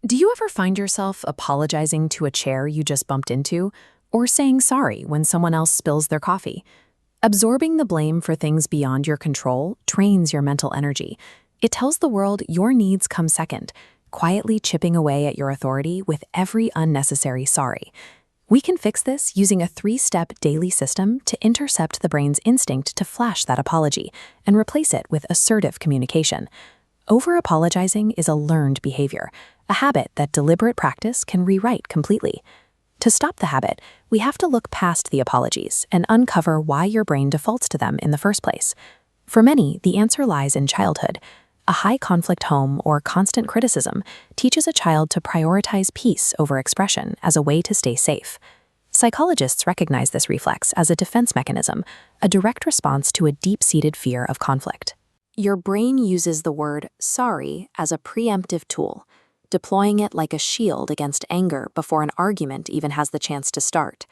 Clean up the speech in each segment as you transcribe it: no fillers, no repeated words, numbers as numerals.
Do you ever find yourself apologizing to a chair you just bumped into, or saying sorry when someone else spills their coffee? Absorbing the blame for things beyond your control drains your mental energy. It tells the world your needs come second, quietly chipping away at your authority with every unnecessary sorry. We can fix this using a 3-step daily system to intercept the brain's instinct to flash that apology and replace it with assertive communication. Over-apologizing is a learned behavior, a habit that deliberate practice can rewrite completely. To stop the habit, we have to look past the apologies and uncover why your brain defaults to them in the first place. For many, the answer lies in childhood. A high-conflict home or constant criticism teaches a child to prioritize peace over expression as a way to stay safe. Psychologists recognize this reflex as a defense mechanism, a direct response to a deep-seated fear of conflict. Your brain uses the word sorry as a preemptive tool, deploying it like a shield against anger before an argument even has the chance to start.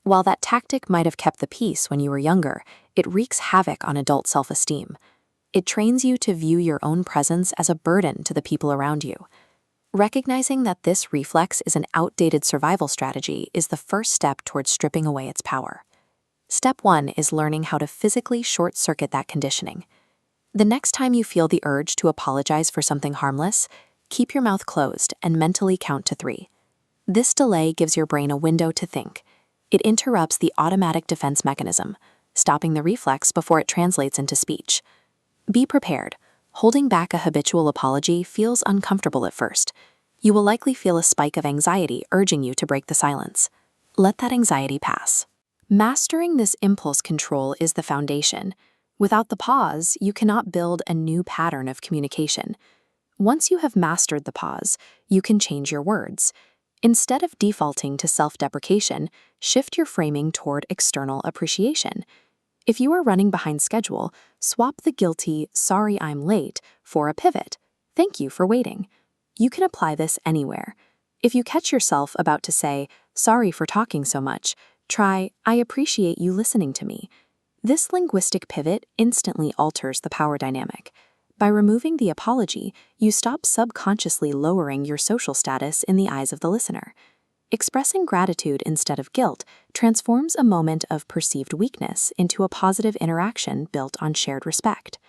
While that tactic might have kept the peace when you were younger, it wreaks havoc on adult self-esteem. It trains you to view your own presence as a burden to the people around you. Recognizing that this reflex is an outdated survival strategy is the first step towards stripping away its power. Step 1 is learning how to physically short-circuit that conditioning. The next time you feel the urge to apologize for something harmless, keep your mouth closed and mentally count to 3. This delay gives your brain a window to think. It interrupts the automatic defense mechanism, stopping the reflex before it translates into speech. Be prepared. Holding back a habitual apology feels uncomfortable at first. You will likely feel a spike of anxiety urging you to break the silence. Let that anxiety pass. Mastering this impulse control is the foundation. Without the pause, you cannot build a new pattern of communication. Once you have mastered the pause, you can change your words. Instead of defaulting to self-deprecation, shift your framing toward external appreciation. If you are running behind schedule, swap the guilty, "sorry I'm late," for a pivot, "thank you for waiting." You can apply this anywhere. If you catch yourself about to say, "sorry for talking so much," try, "I appreciate you listening to me." This linguistic pivot instantly alters the power dynamic. By removing the apology, you stop subconsciously lowering your social status in the eyes of the listener. Expressing gratitude instead of guilt transforms a moment of perceived weakness into a positive interaction built on shared respect.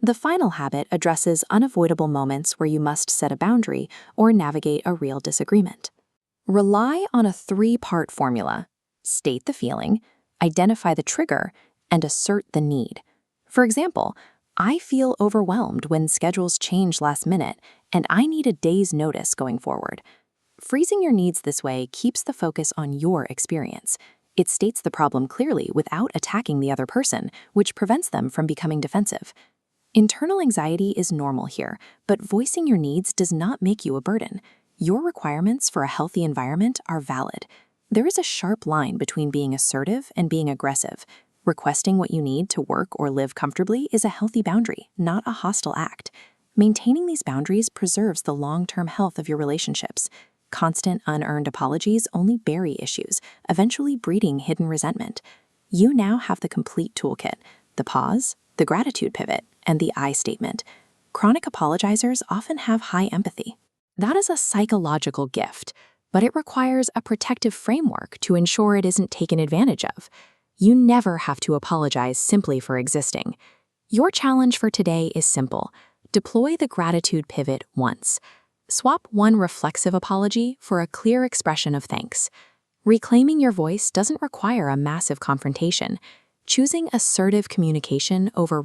The final habit addresses unavoidable moments where you must set a boundary or navigate a real disagreement. Rely on a 3-part formula: state the feeling, identify the trigger, and assert the need. For example, "I feel overwhelmed when schedules change last minute, and I need a day's notice going forward." Freezing your needs this way keeps the focus on your experience. It states the problem clearly without attacking the other person, which prevents them from becoming defensive. Internal anxiety is normal here, but voicing your needs does not make you a burden. Your requirements for a healthy environment are valid. There is a sharp line between being assertive and being aggressive. Requesting what you need to work or live comfortably is a healthy boundary, not a hostile act. Maintaining these boundaries preserves the long-term health of your relationships. Constant unearned apologies only bury issues, eventually breeding hidden resentment. You now have the complete toolkit: the pause, the gratitude pivot, and the I statement. Chronic apologizers often have high empathy. That is a psychological gift, but it requires a protective framework to ensure it isn't taken advantage of. You never have to apologize simply for existing. Your challenge for today is simple. Deploy the gratitude pivot once. Swap one reflexive apology for a clear expression of thanks. Reclaiming your voice doesn't require a massive confrontation. Choosing assertive communication over